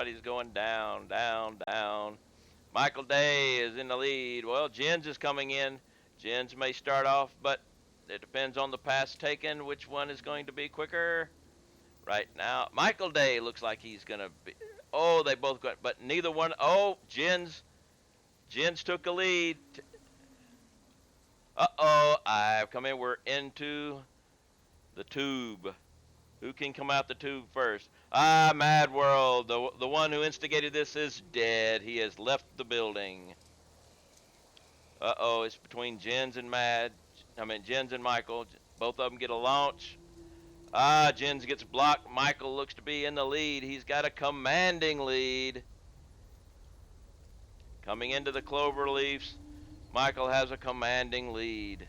Everybody's going down, down, down. Michael Day is in the lead. Well, Jens is coming in. Jens may start off, but it depends on the pass taken, which one is going to be quicker. Right now, Michael Day looks like he's going to be. Oh, they both got, but neither one. Oh, Jens took a lead. Uh-oh, I've come in. We're into the tube. Who can come out the tube first? Ah, Mad World. The one who instigated this is dead. He has left the building. Uh-oh, it's between Jens and Michael. Both of them get a launch. Ah, Jens gets blocked. Michael looks to be in the lead. He's got a commanding lead. Coming into the clover leaves, Michael has a commanding lead.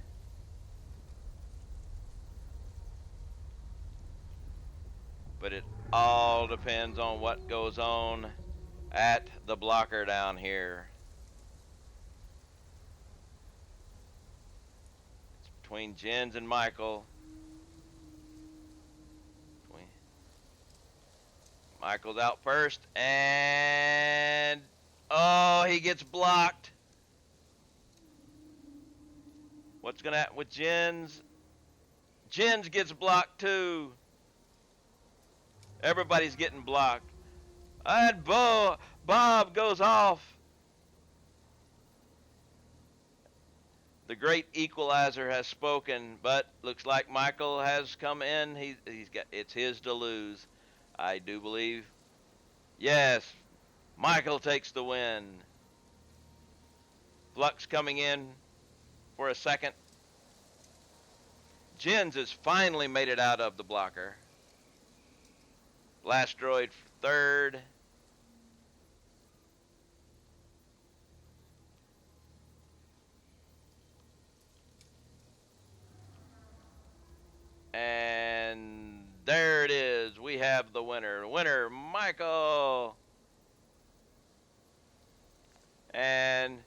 But it all depends on what goes on at the blocker down here. It's between Jens and Michael. Michael's out first, and oh, he gets blocked. What's gonna happen with Jens? Jens gets blocked too. Everybody's getting blocked. And Bob goes off. The great equalizer has spoken, but looks like Michael has come in. He's got, it's his to lose. I do believe. Yes, Michael takes the win. Flux coming in for a second. Jens has finally made it out of the blocker. Blastroid for third. And there it is. We have the winner. Winner, Michael. And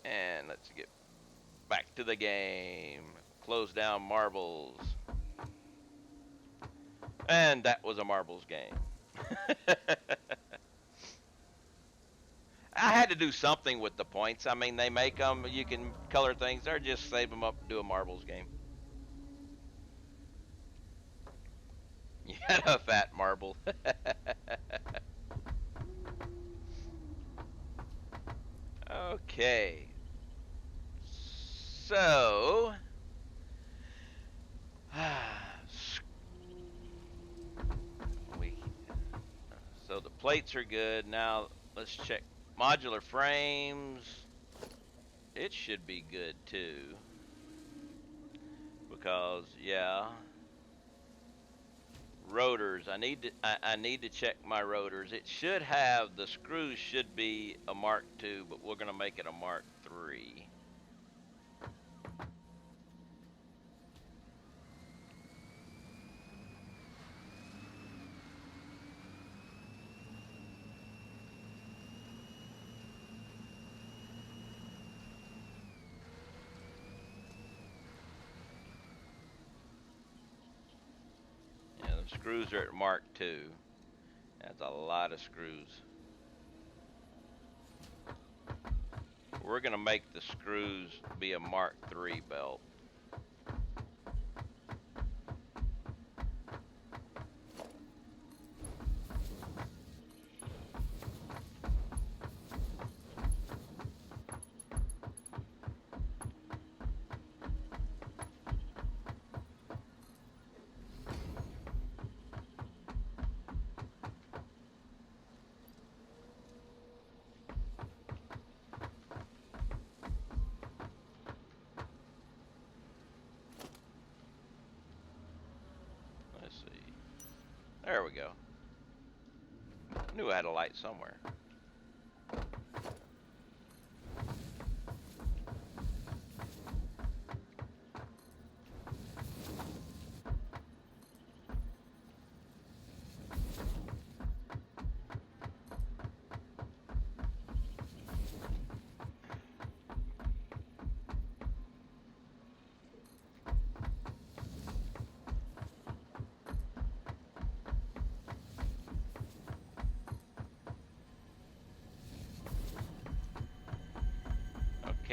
and let's get back to the game. Close down marbles. And that was a marbles game. I had to do something with the points. I mean, they make them, you can color things, or just save them up and do a marbles game. You had a fat marble. Okay. So, we, so the plates are good. Now let's check modular frames. It should be good too, because yeah, rotors. I need to check my rotors. It should have, the screws should be a Mark II, but we're gonna make it a Mark III. Yeah, the screws are at Mark II. That's a lot of screws. We're gonna make the screws be a Mark III belt. Let's see. There we go. Knew I had a light somewhere.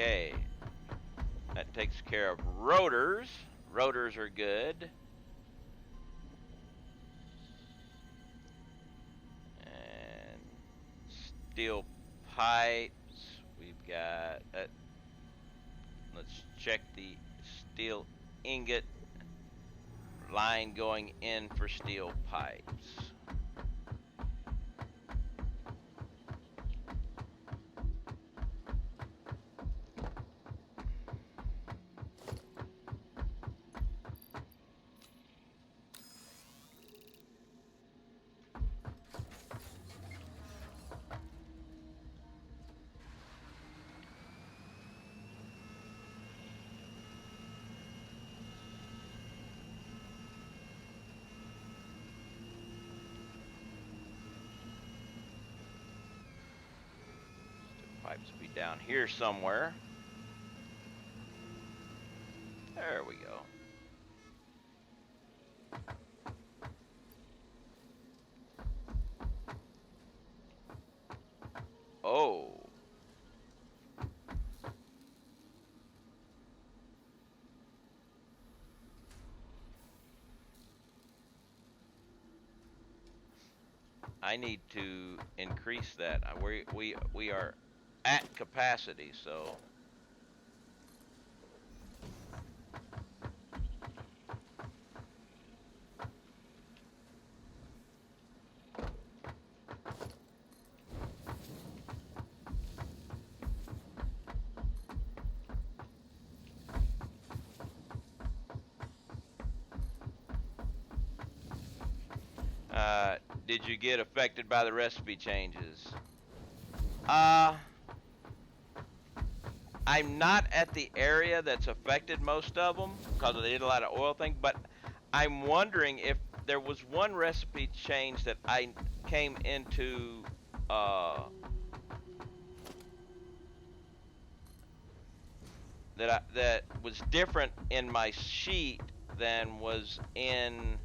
Okay. That takes care of rotors. Rotors are good. And steel pipes. We've got, let's check the steel ingot line going in for steel pipes. Pipes will be down here somewhere. There we go. Oh. I need to increase that. We are at capacity, so did you get affected by the recipe changes? I'm not at the area that's affected most of them because they did a lot of oil thing, but I'm wondering if there was one recipe change that I came into that was different in my sheet than was in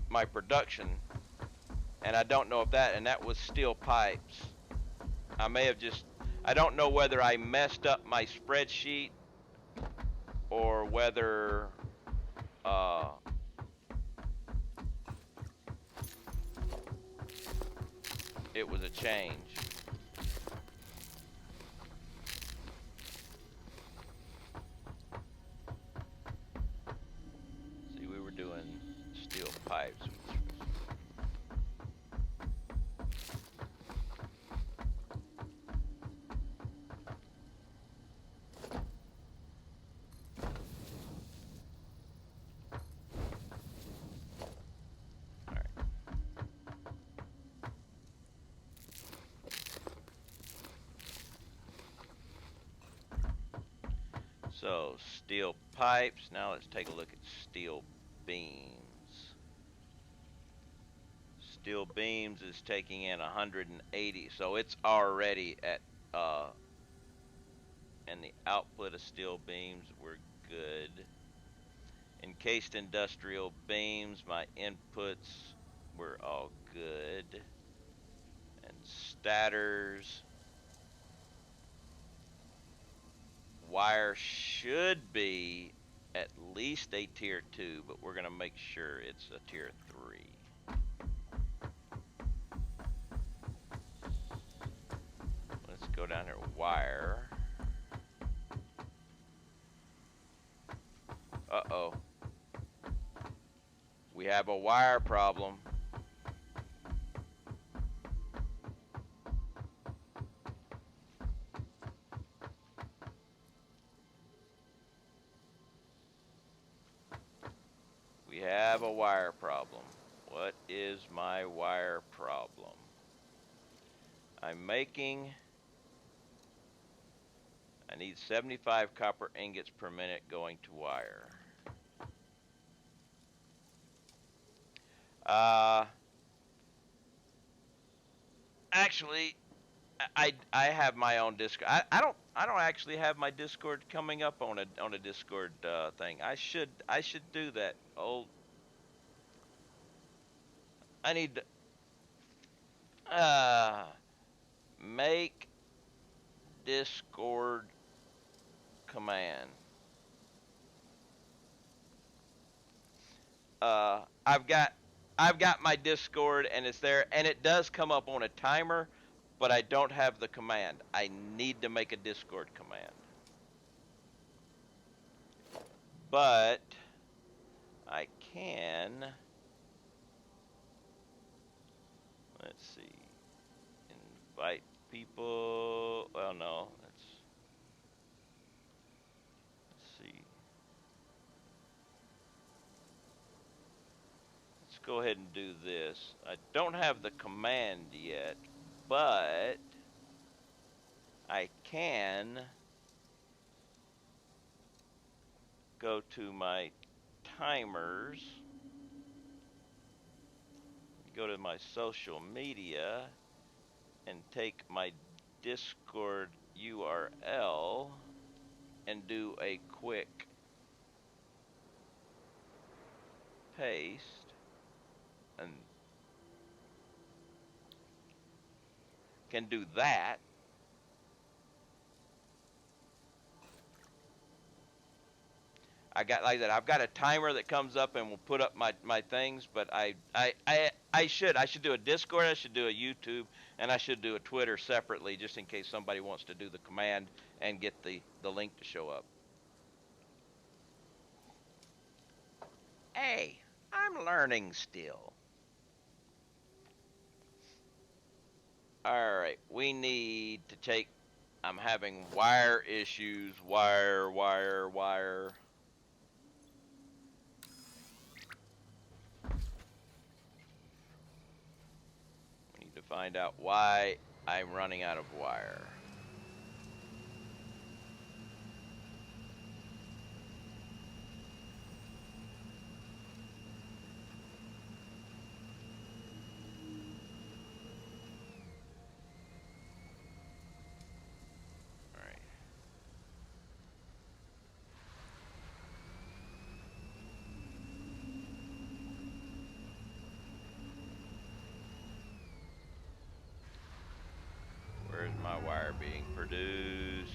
my production, and I don't know if that was steel pipes. I may have just, I don't know whether I messed up my spreadsheet or whether it was a change. See, we were doing steel pipes. So, steel pipes. Now let's take a look at steel beams. Steel beams is taking in 180, so it's already at, and the output of steel beams, we're good. Encased industrial beams, my inputs were all good. And stators. Wire should be at least a tier 2, but we're going to make sure it's a tier 3. Let's go down here, wire. Uh-oh. We have a wire problem. We have a wire problem. What is my wire problem? I'm making, I need 75 copper ingots per minute going to wire. Actually, I have my own Discord. I don't actually have my Discord coming up on a Discord thing. I should do that. Oh, I need to, make Discord command. I've got my Discord and it's there, and it does come up on a timer, but I don't have the command. I need to make a Discord command. But I can, let's see, invite people. Well, no, let's see. Let's go ahead and do this. I don't have the command yet, but I can go to my timers, go to my social media, and take my Discord URL and do a quick paste, and can do that. I got, like that, I've got a timer that comes up and will put up my things, but I should do a Discord, I should do a YouTube, and I should do a Twitter separately, just in case somebody wants to do the command and get the link to show up. Hey, I'm learning still. Alright, we need to take, I'm having wire issues, wire. Need to find out why I'm running out of wire. Where's my wire being produced?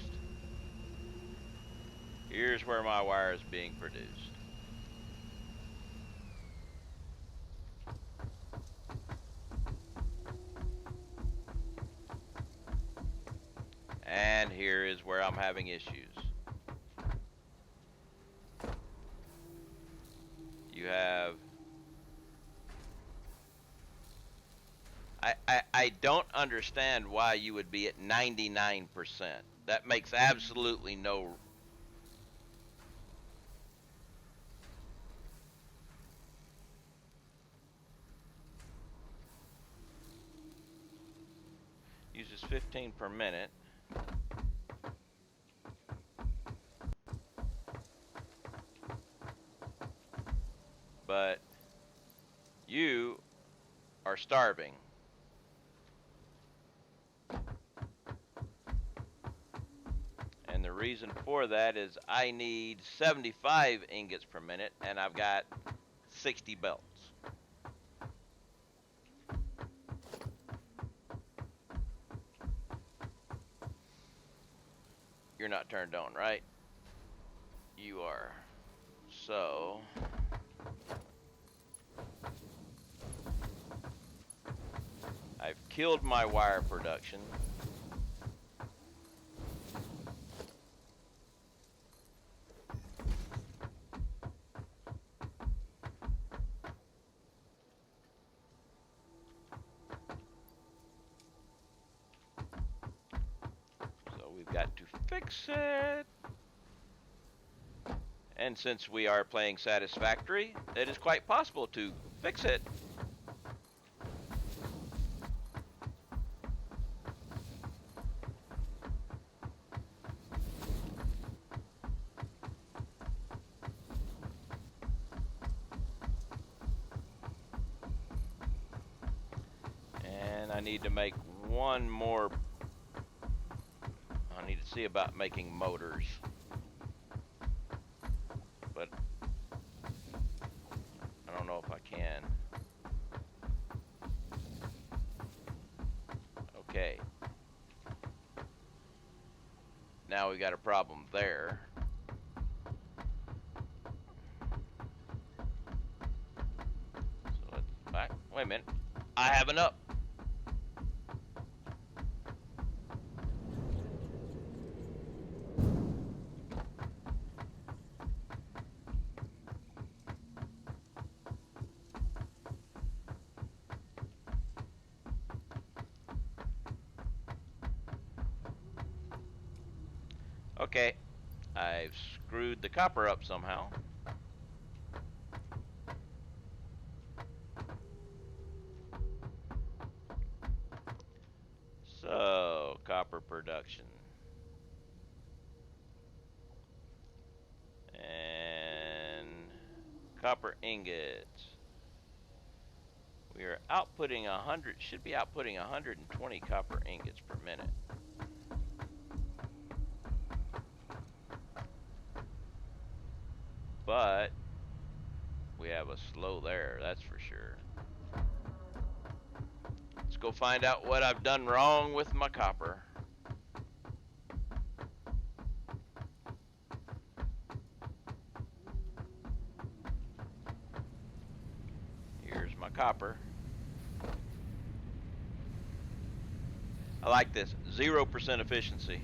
Here's where my wire is being produced. And here is where I'm having issues. You have, I don't understand why you would be at 99%. That makes absolutely no. Uses 15 per minute. But you are starving. And the reason for that is I need 75 ingots per minute, and I've got 60 belts. You're not turned on, right? You are. So I've killed my wire production. So we've got to fix it. And since we are playing Satisfactory, it is quite possible to fix it. And I need to make one more. I need to see about making motors. But I don't know if I can. Okay. now we got a problem there. So let's back. Wait a minute. I have an up. Okay, I've screwed the copper up somehow. So, copper production. And copper ingots. We are outputting 100, should be outputting 120 copper ingots per minute. But we have a slow there, that's for sure. Let's go find out what I've done wrong with my copper. Here's my copper. I like this, 0% efficiency.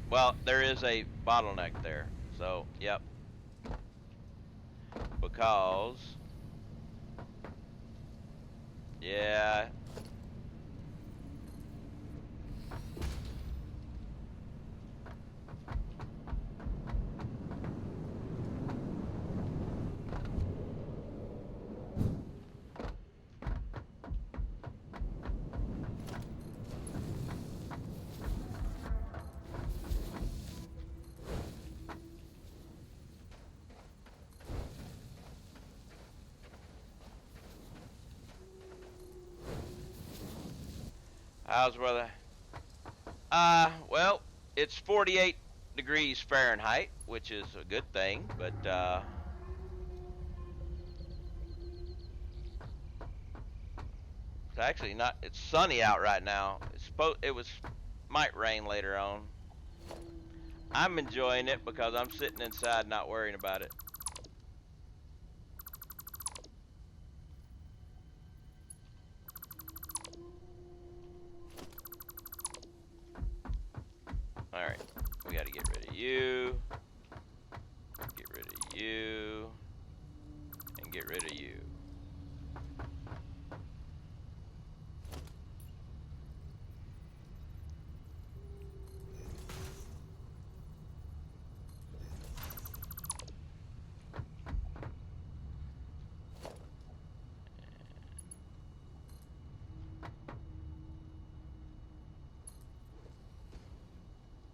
Well, there is a bottleneck there, so yep. Because, yeah. How's weather? Well, it's 48 degrees Fahrenheit, which is a good thing, but it's actually not. It's sunny out right now. Might rain later on. I'm enjoying it because I'm sitting inside not worrying about it. Alright, we gotta get rid of you, get rid of you, and get rid of you.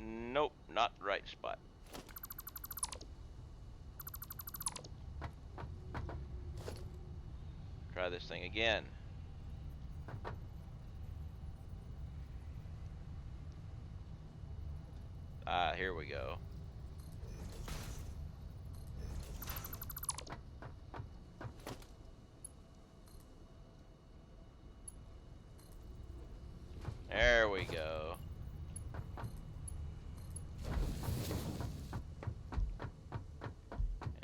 Nope, not the right spot. Try this thing again. Ah, here we go. There we go.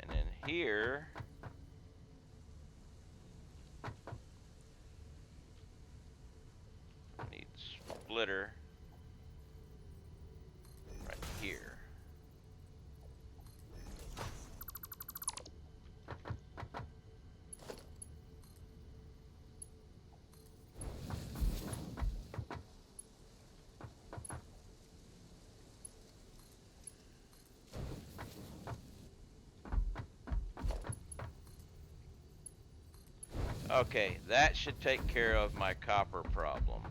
And then here, I need splitter right here. Okay, that should take care of my copper problem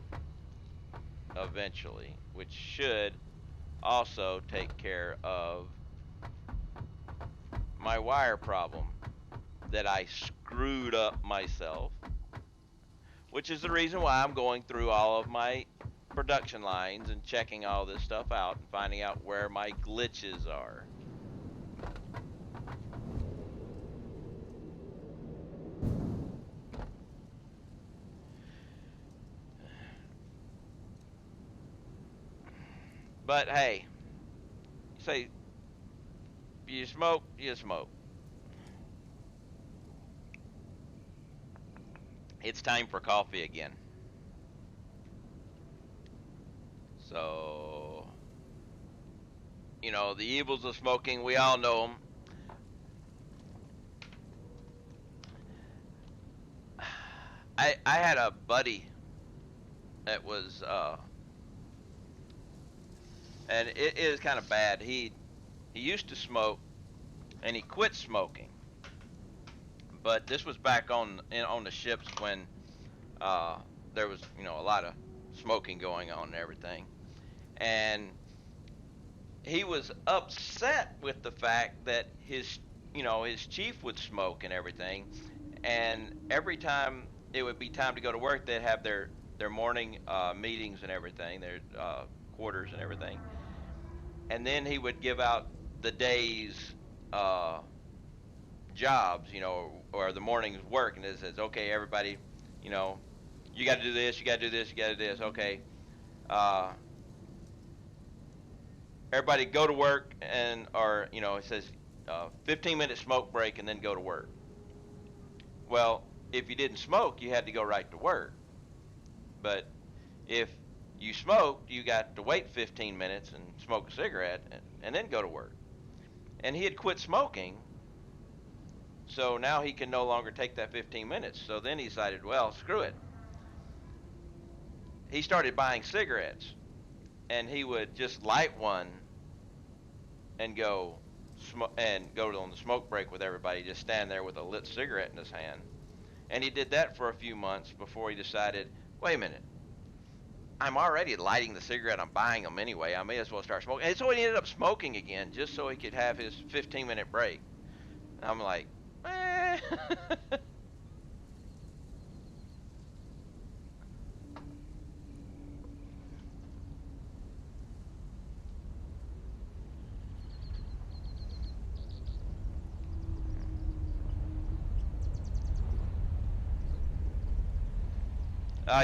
eventually, which should also take care of my wire problem that I screwed up myself, which is the reason why I'm going through all of my production lines and checking all this stuff out and finding out where my glitches are. But hey, say, you smoke, you smoke. It's time for coffee again. So, the evils of smoking, we all know them. I had a buddy that was, and it is kind of bad. He used to smoke, and he quit smoking. But this was back on the ships when uh, there was a lot of smoking going on and everything. And he was upset with the fact that his chief would smoke and everything. And every time it would be time to go to work, they'd have their morning meetings and everything, their quarters and everything. And then he would give out the day's uh, jobs, or the morning's work, and it says, okay, everybody, you know, you got to do this, you got to do this, you got to do this. Okay, uh, everybody go to work, and or it says 15-minute smoke break, and then go to work. Well, if you didn't smoke, you had to go right to work. But if you smoked, you got to wait 15 minutes and smoke a cigarette, and then go to work. And he had quit smoking, so now he can no longer take that 15 minutes. So then he decided, well, screw it. He started buying cigarettes, and he would just light one and go on the smoke break with everybody, just stand there with a lit cigarette in his hand. And he did that for a few months before he decided, wait a minute, I'm already lighting the cigarette, I'm buying them anyway, I may as well start smoking. And so he ended up smoking again just so he could have his 15-minute break. And I'm like, eh.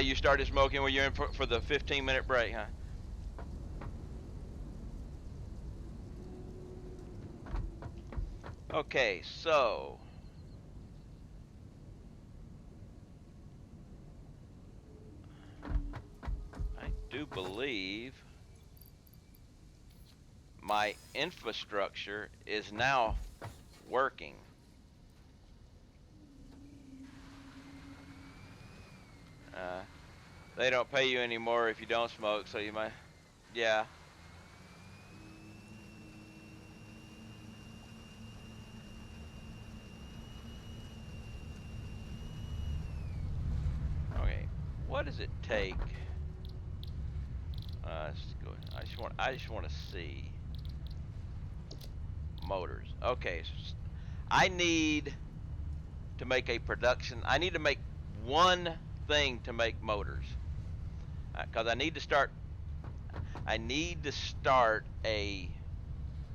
You started smoking when you're in for the 15-minute break, huh? Okay, so I do believe my infrastructure is now working. Uh, they don't pay you anymore if you don't smoke, so you might, yeah. Okay, what does it take? Let's go. I just want to see motors. Okay, so I need to make a production. I need to make one thing to make motors, because I need to start. I need to start a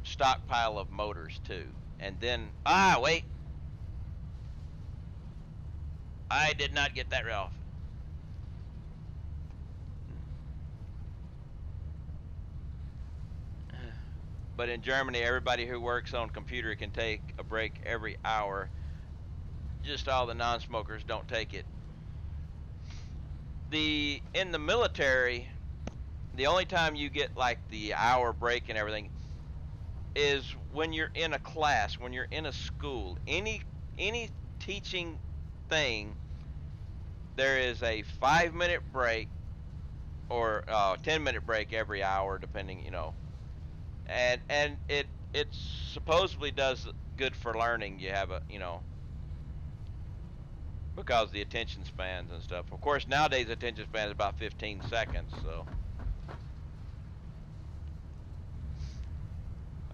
stockpile of motors too, and then wait, I did not get that off. But in Germany, everybody who works on computer can take a break every hour. Just all the non-smokers don't take it. In the military, the only time you get like the hour break and everything is when you're in a class, when you're in a school. Any teaching thing, there is a 5-minute break or 10-minute break every hour, depending. And it supposedly does good for learning. You have because of the attention spans and stuff. Of course, nowadays attention span is about 15 seconds. So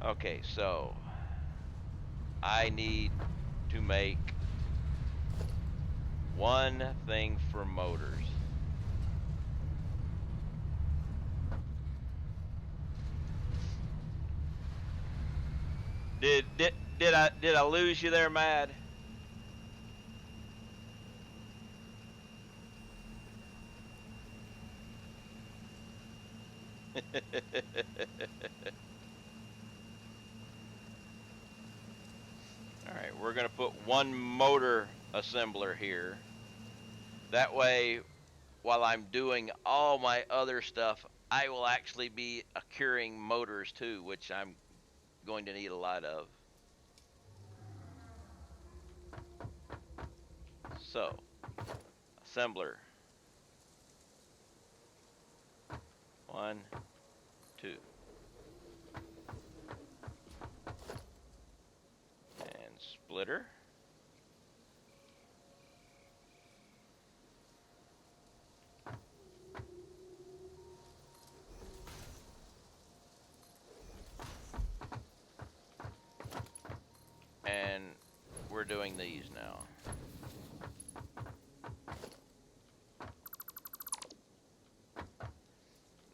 okay, so I need to make one thing for motors. Did I lose you there, Mad? Alright, we're going to put one motor assembler here. That way, while I'm doing all my other stuff, I will actually be curing motors too, which I'm going to need a lot of. So, assembler. 1, 2. And splitter. And we're doing these now.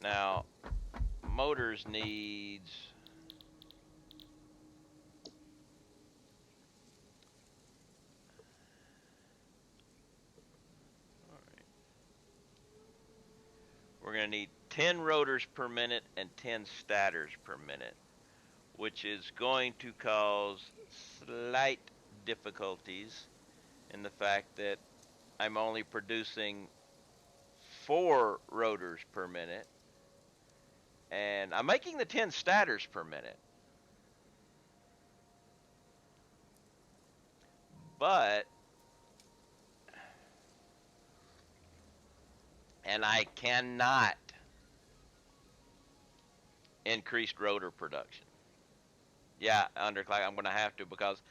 Now, motors needs we're going to need 10 rotors per minute and 10 stators per minute, which is going to cause slight difficulties in the fact that I'm only producing 4 rotors per minute, and I'm making the 10 stators per minute. But, and I cannot increase rotor production. Yeah, underclock, I'm going to have to, because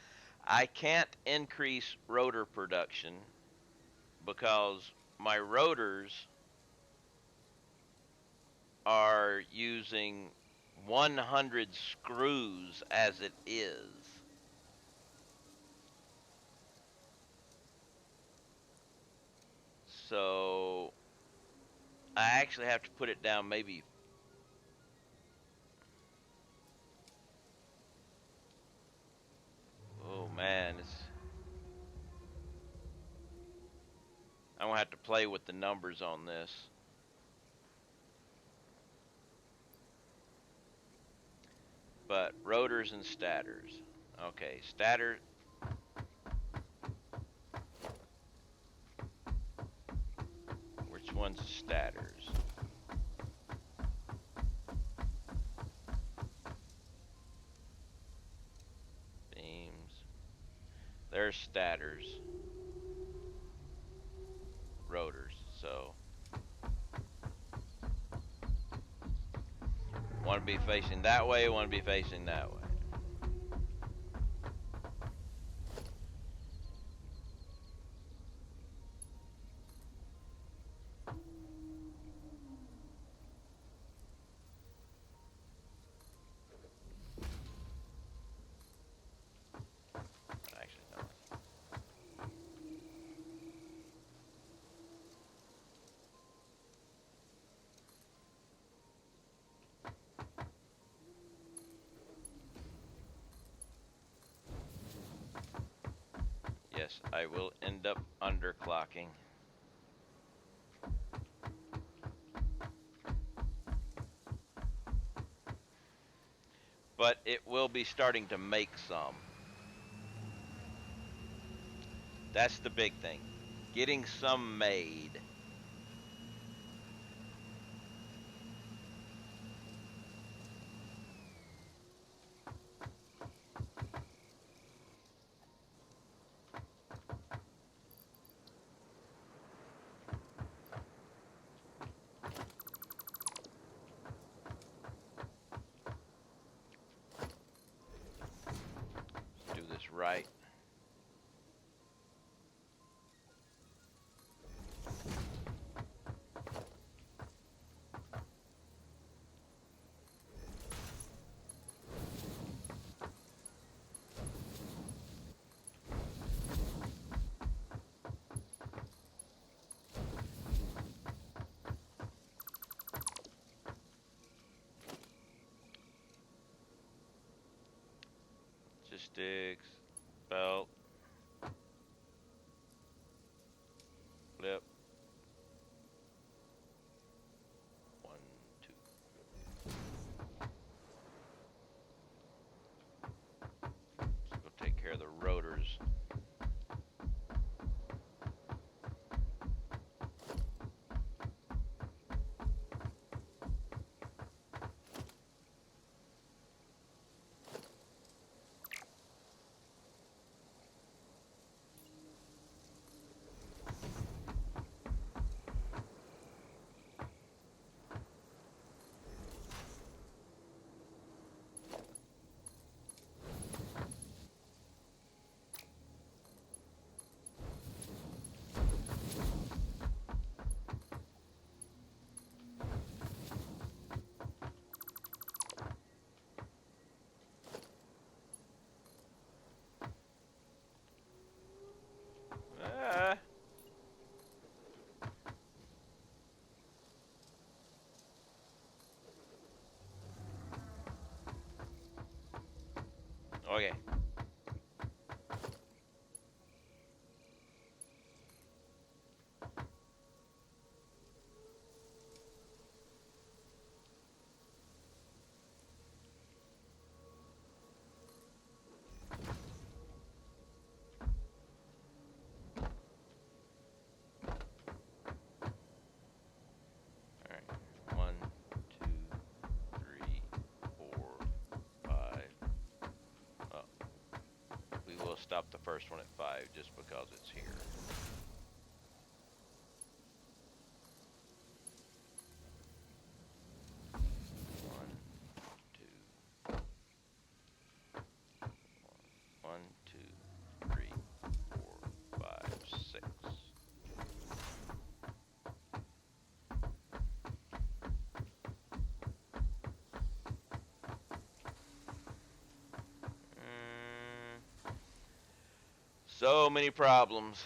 I can't increase rotor production because my rotors are using 100 screws as it is. So I actually have to put it down maybe. Oh man, I'm gonna have to play with the numbers on this. But rotors and stators. Okay, stator. Which one's stators? Beams. There's stators. Rotors. So one to be facing that way, one to be facing that way. Actually, no. Yes, I will end up underclocking. But it will be starting to make some. That's the big thing. Getting some made. Let's do this right. Sticks, belt, flip, 1, 2. Let's go take care of the rotor. Okay. Alright. 1, 2, 3, 4, 5. Oh. We will stop the first one at 5 just because it's here. One, two, one, two, 3, 4, 5, 6. So many problems.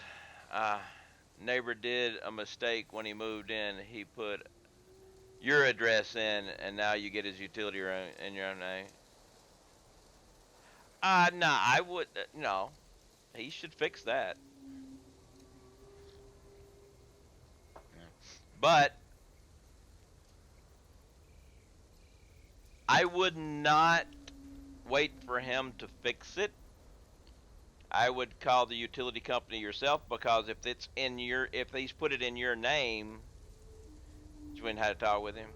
Neighbor did a mistake when he moved in. He put your address in, and now you get his utility in your own name. No, I would. No, he should fix that. But I would not wait for him to fix it. I would call the utility company yourself, because if he's put it in your name, you wouldn't have to talk with him.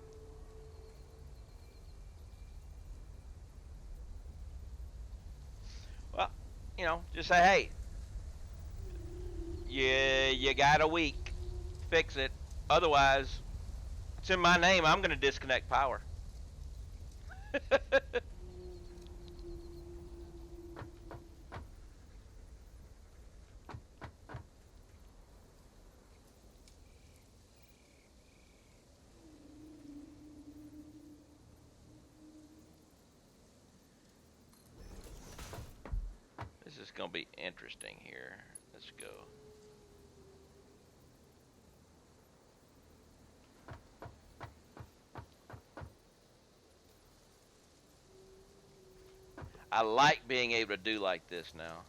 Well, just say, hey, you got a week, fix it. Otherwise, it's in my name. I'm going to disconnect power. This is going to be interesting here. Let's go. I like being able to do like this now.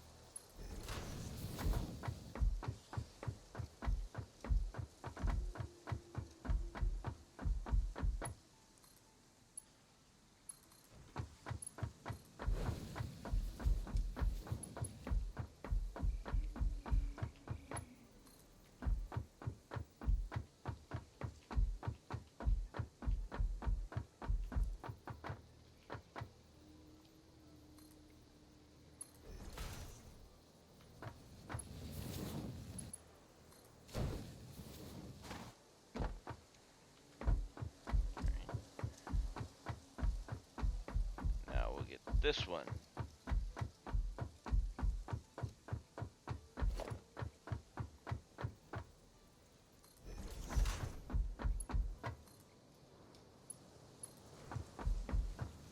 Now we'll get this one.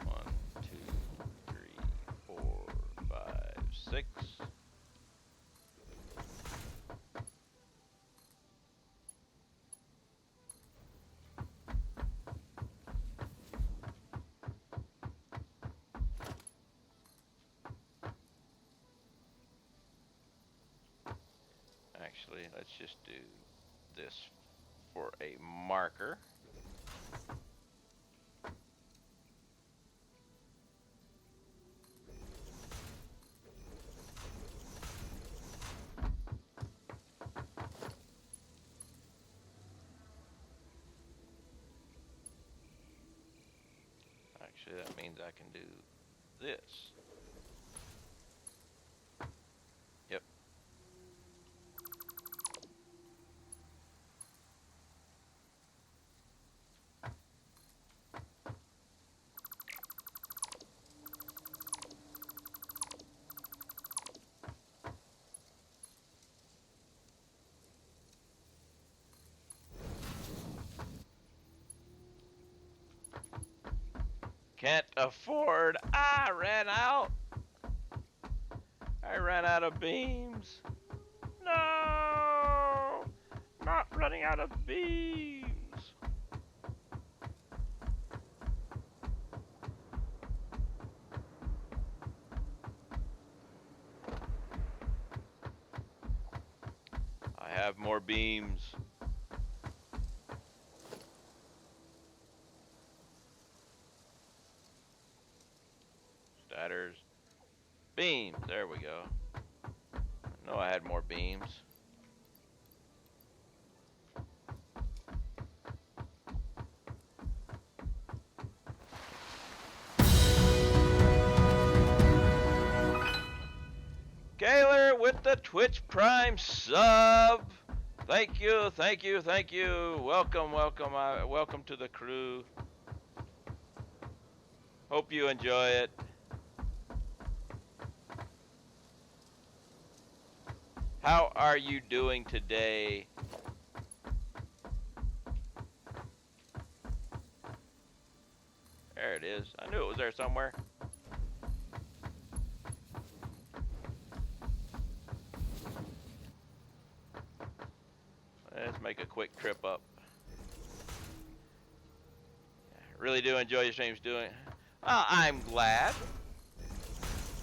One, two, 3, 4, 5, 6. Actually, let's just do this for a marker. Actually, that means I can do this. Yep. Can't afford. I ran out. I ran out of beams. No! Not running out of beams. have more beams. Statters. Beams. There we go. I know I had more beams. Gaylor with the Twitch Prime sub. Thank you, thank you, thank you. Welcome, welcome, welcome to the crew. Hope you enjoy it. How are you doing today? There it is. I knew it was there somewhere. Let's make a quick trip up. Really do enjoy your streams doing. I'm glad.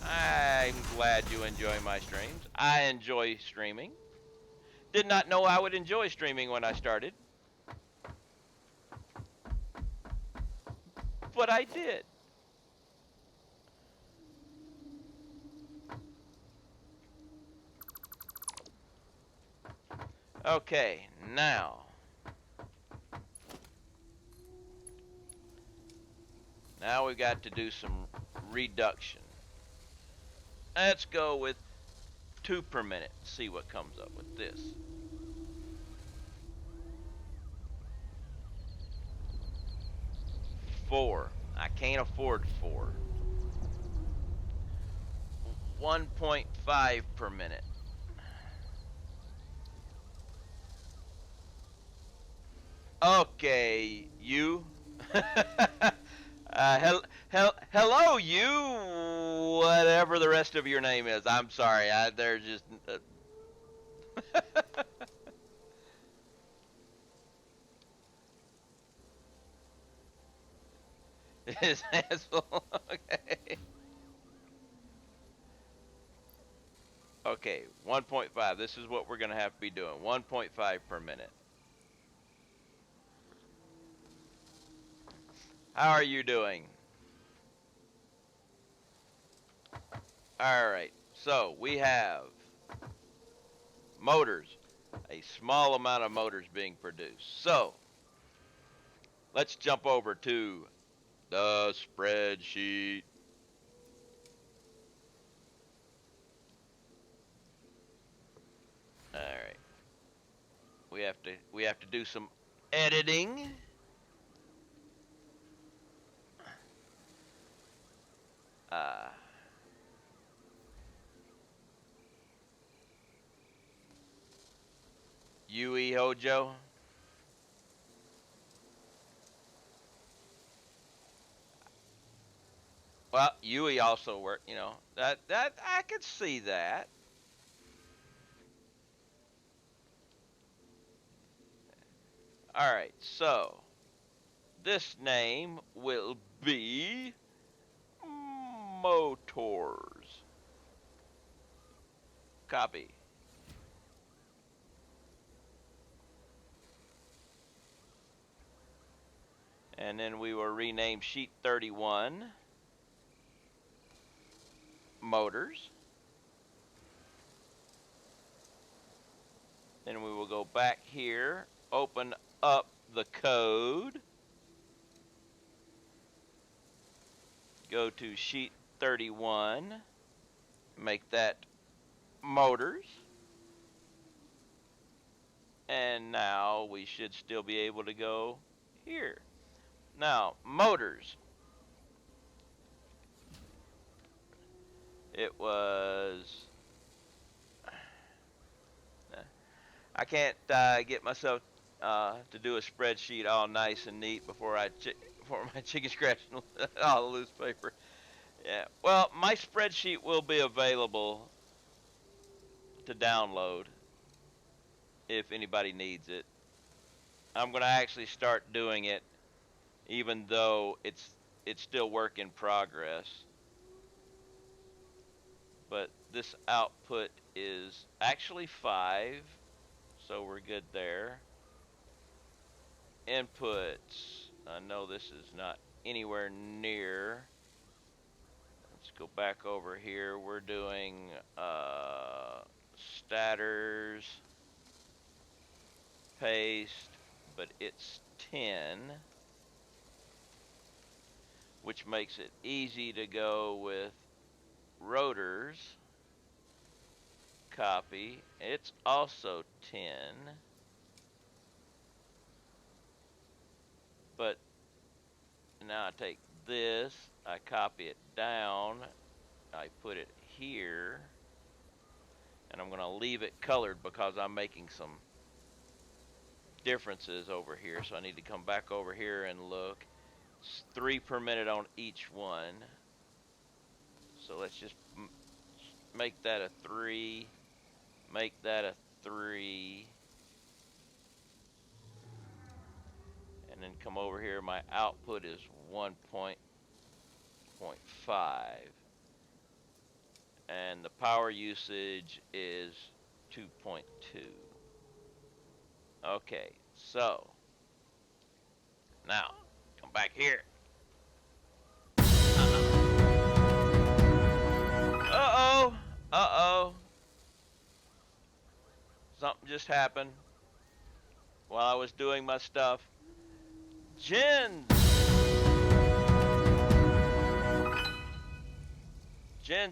I'm glad you enjoy my streams. I enjoy streaming. Did not know I would enjoy streaming when I started. But I did. Okay, now we've got to do some reduction. Let's go with 2 per minute. See what comes up with this. Four. I can't afford 4. 1.5 per minute. Okay, you. Hello, you. Whatever the rest of your name is. I'm sorry. There's just. His asshole. Okay. Okay, 1.5. This is what we're gonna have to be doing. 1.5 per minute. How are you doing? Alright, so we have motors. A small amount of motors being produced. So, let's jump over to the spreadsheet. Alright. We have to do some editing. Yui Hojo. Well, Yui also worked, you know. That I could see that. Alright, so this name will be Motors. Copy. And then we will rename sheet 31 Motors. Then we will go back here, open up the code, go to sheet 31, make that Motors, and now we should still be able to go here. Now, Motors. It was... I can't get myself to do a spreadsheet all nice and neat before my chicken scratching all the loose paper. Yeah, well, my spreadsheet will be available to download if anybody needs it. I'm going to actually start doing it, even though it's still work in progress. But this output is actually 5, so we're good there. Inputs. I know this is not anywhere near. Let's go back over here. We're doing statters, paste, but it's 10, which makes it easy to go with rotors. Copy. It's also 10, but now I take this, I copy it down, I put it here, and I'm going to leave it colored because I'm making some differences over here, so I need to come back over here and look. It's 3 per minute on each one, so let's just make that a 3, make that a 3, and then come over here. My output is 1.5, and the power usage is 2.2. Okay, so now come back here. Uh-oh. Uh-oh. Something just happened while I was doing my stuff. Jens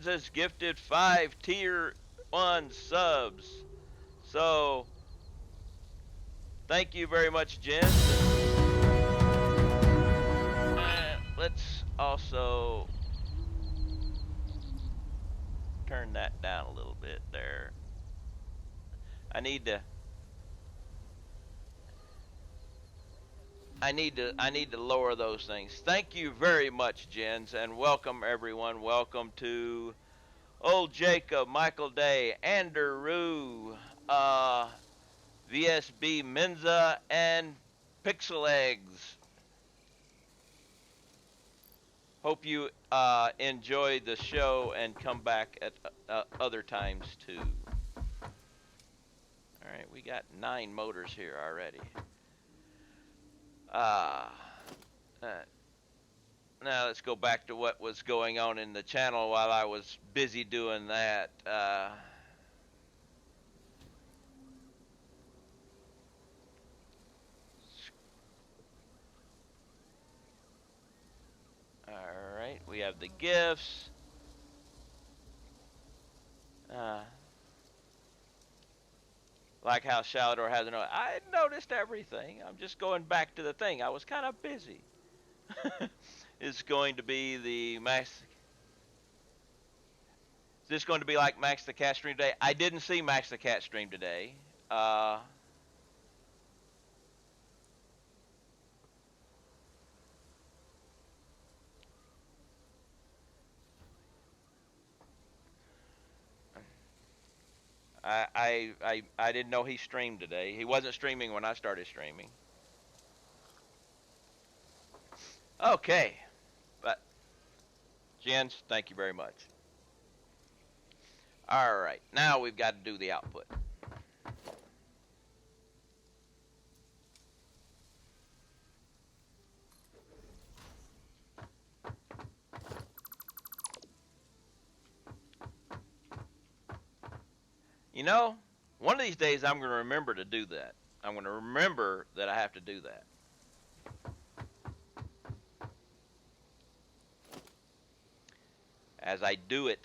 has gifted 5 tier 1 subs. So, thank you very much, Jens. Let's also turn that down a little bit there. I need to lower those things. Thank you very much, Jens, and welcome everyone. Welcome to Old Jacob, Michael Day, Andrew, VSB Menza, and Pixel Eggs. Hope you enjoy the show and come back at other times too. All right, we got 9 motors here already. Now let's go back to what was going on in the channel while I was busy doing that. Alright, we have the gifts. Like how Shalador hasn't noticed. I noticed everything. I'm just going back to the thing. I was kind of busy. It's going to be the Max. Is this going to be like Max the Cat stream today? I didn't see Max the Cat stream today. I didn't know he streamed today. He wasn't streaming when I started streaming. Okay, but Jens, thank you very much. All right, now we've got to do the output. You know, one of these days I'm going to remember to do that. I'm going to remember that I have to do that. As I do it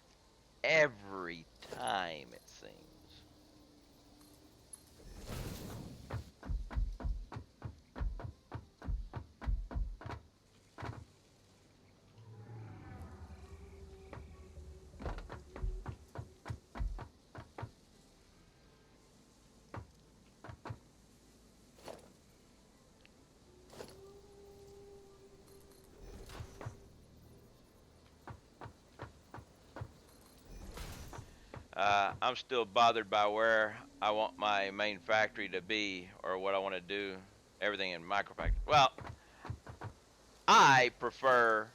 every time, it seems. I'm still bothered by where I want my main factory to be, or what I want to do, everything in microfactory. Well, I prefer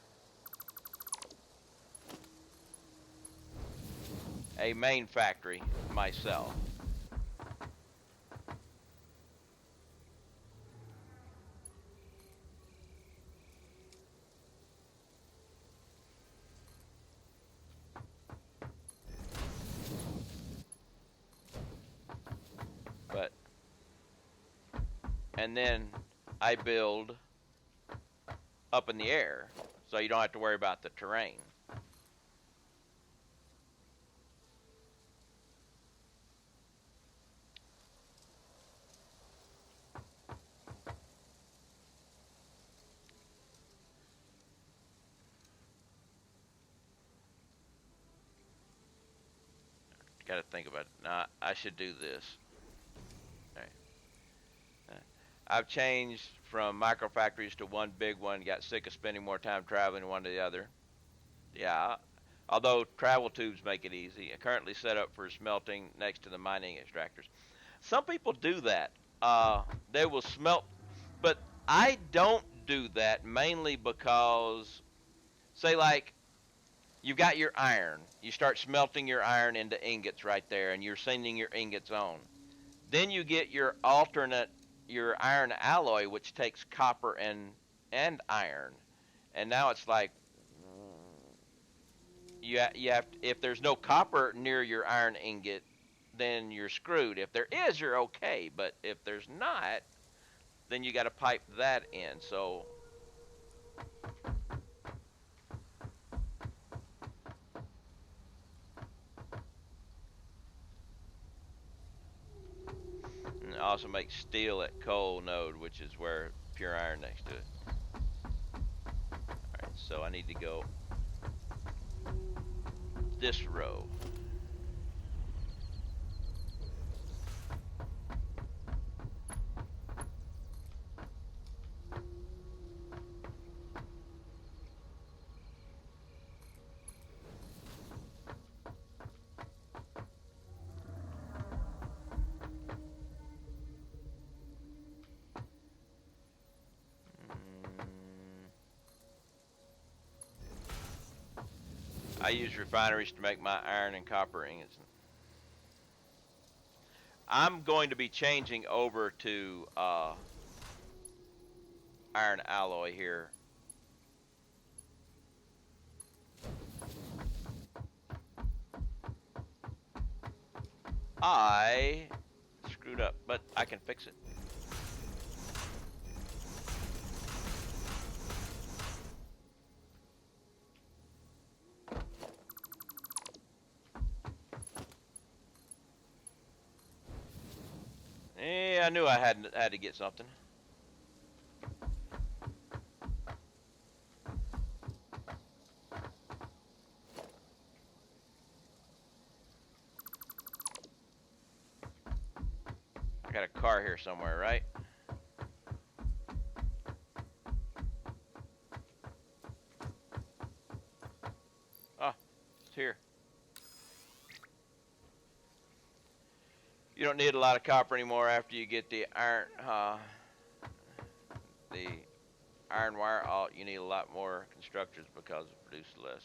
a main factory myself. and then I build up in the air, so you don't have to worry about the terrain. Got to think about it. Now, I should do this. All right. I've changed from micro factories to one big one. Got sick of spending more time traveling one to the other. Yeah. Although travel tubes make it easy. Currently set up for smelting next to the mining extractors. Some people do that. They will smelt, but I don't do that mainly because, say, like, you've got your iron. You start smelting your iron into ingots right there, and you're sending your ingots on. Then you get your iron alloy, which takes copper and iron. And now it's like, you have to, if there's no copper near your iron ingot, then you're screwed. If there is, you're okay. But if there's not, then you got to pipe that in. So and it also makes steel at coal node, which is where pure iron next to it. All right, so I need to go this row. I use refineries to make my iron and copper ingots. I'm going to be changing over to iron alloy here. I screwed up, but I can fix it. Yeah, I knew I had to get something. I got a car here somewhere, right? Oh, it's here. You don't need a lot of copper anymore after you get the iron wire out. You need a lot more constructors because it produces less.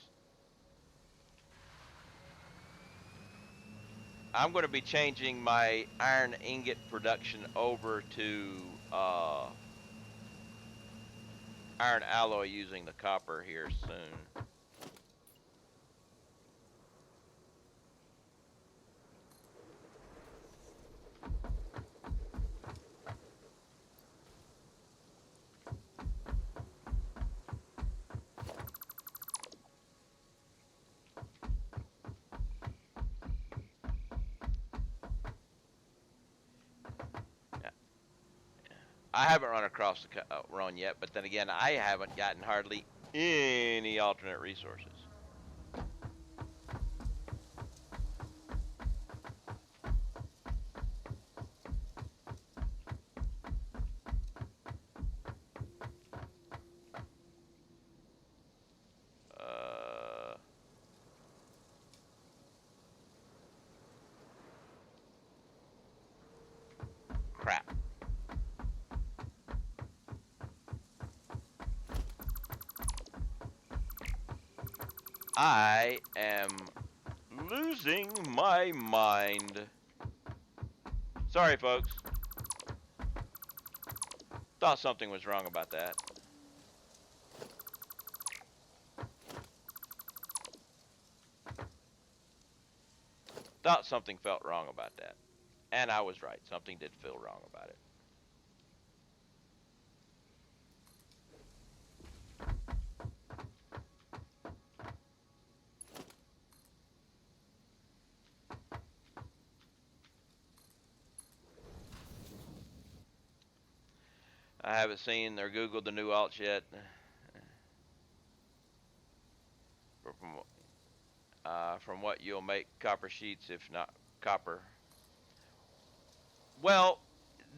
I'm going to be changing my iron ingot production over to iron alloy using the copper here soon. I haven't run across the run yet, but then again, I haven't gotten hardly any alternate resources. Uh, Crap. I am losing my mind. Sorry, folks. Thought something was wrong about that. Thought something felt wrong about that. And I was right. Something did feel wrong about it. I haven't seen or Googled the new alts yet. From what you'll make copper sheets, if not copper. Well,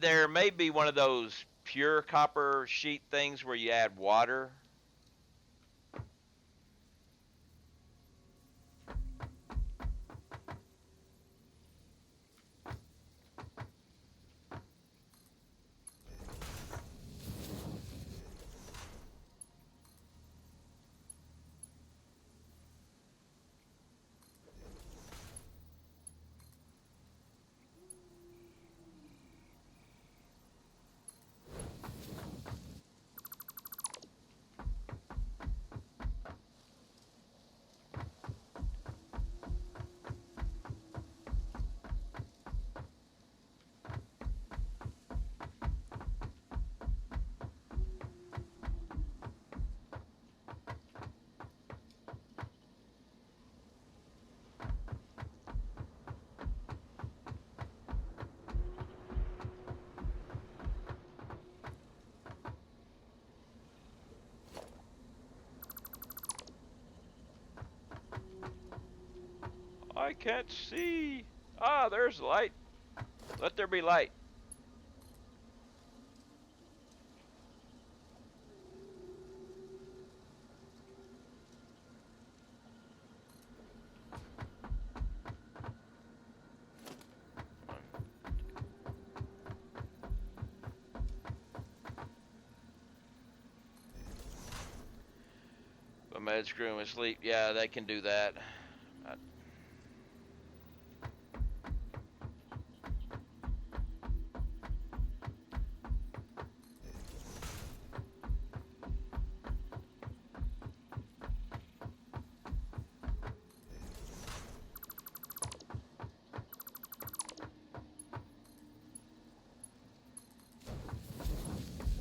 there may be one of those pure copper sheet things where you add water. I can't see. Ah, there's light. Let there be light. A med screw and sleep. Yeah, they can do that.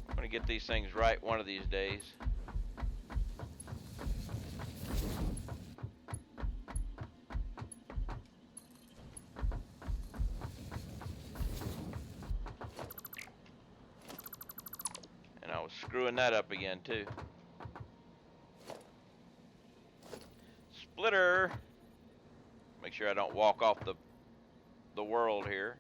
I'm gonna get these things right one of these days. And I was screwing that up again too. Splitter. Make sure I don't walk off the world here.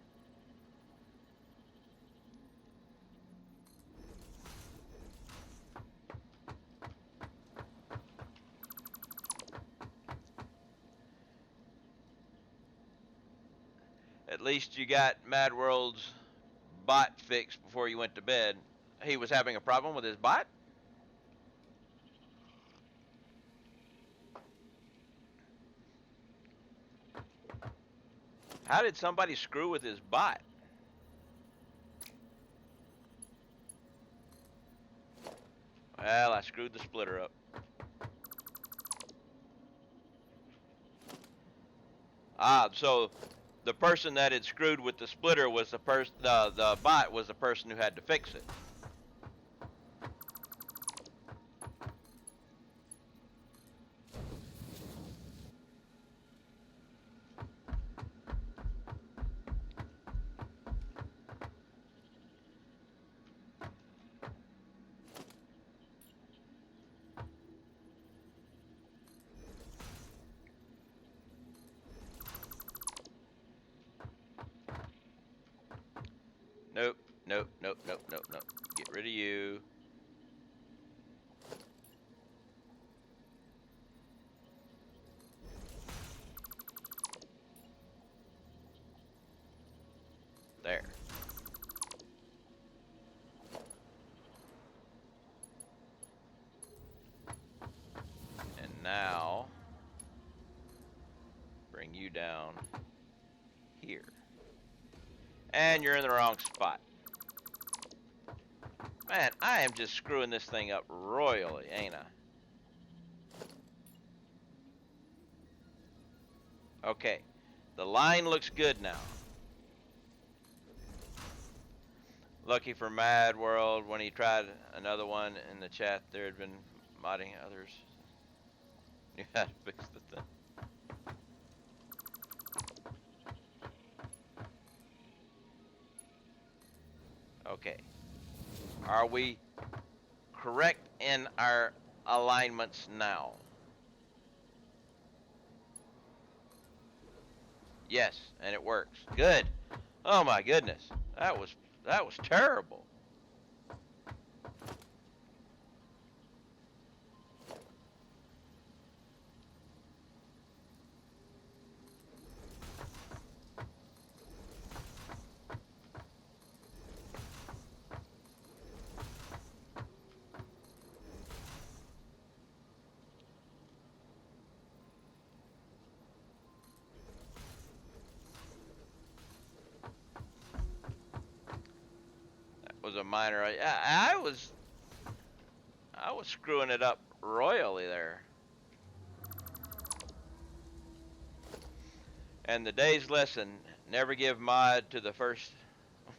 At least you got Mad World's bot fixed before you went to bed. He was having a problem with his bot? How did somebody screw with his bot? Well, I screwed the splitter up. Ah, so the person that had screwed with the splitter was the bot was the person who had to fix it. Nope, nope, nope, nope, nope, nope. Get rid of you. There. And now, bring you down here. And you're in the wrong spot. Man, I am just screwing this thing up royally, ain't I? Okay, the line looks good now. Lucky for Mad World, when he tried another one in the chat, there had been modding others. Knew how to fix the thing. Okay. Are we correct in our alignments now? Yes, and it works. Good. Oh my goodness. That was terrible. That was a minor. I was screwing it up royally there. And the day's lesson: never give mod to the first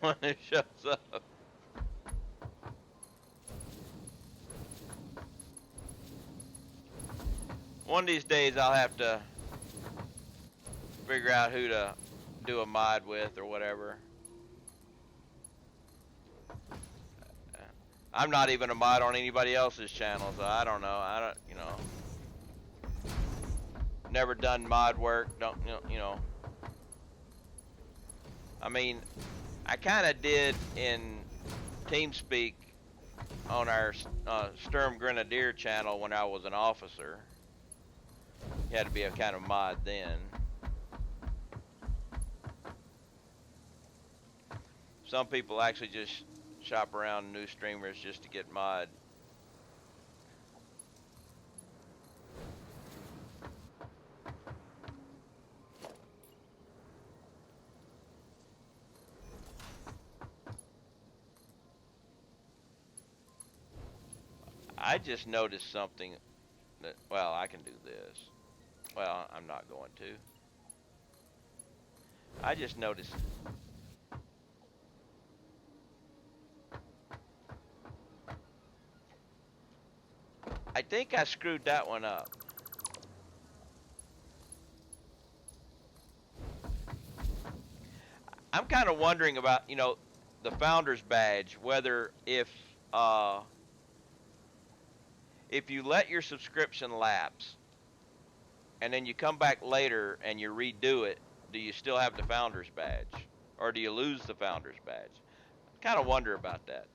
one who shows up. One of these days I'll have to figure out who to do a mod with or whatever. I'm not even a mod on anybody else's channel, so I don't know. I don't, never done mod work. Don't, I mean, I kind of did in TeamSpeak on our Sturm Grenadier channel when I was an officer. You had to be a kind of mod then. Some people actually just shop around new streamers just to get mod. I just noticed something that, well, I can do this. Well, I'm not going to. I just noticed. I think I screwed that one up. I'm kind of wondering about, the founder's badge, whether if you let your subscription lapse and then you come back later and you redo it, do you still have the founder's badge, or do you lose the founder's badge? Kind of wonder about that.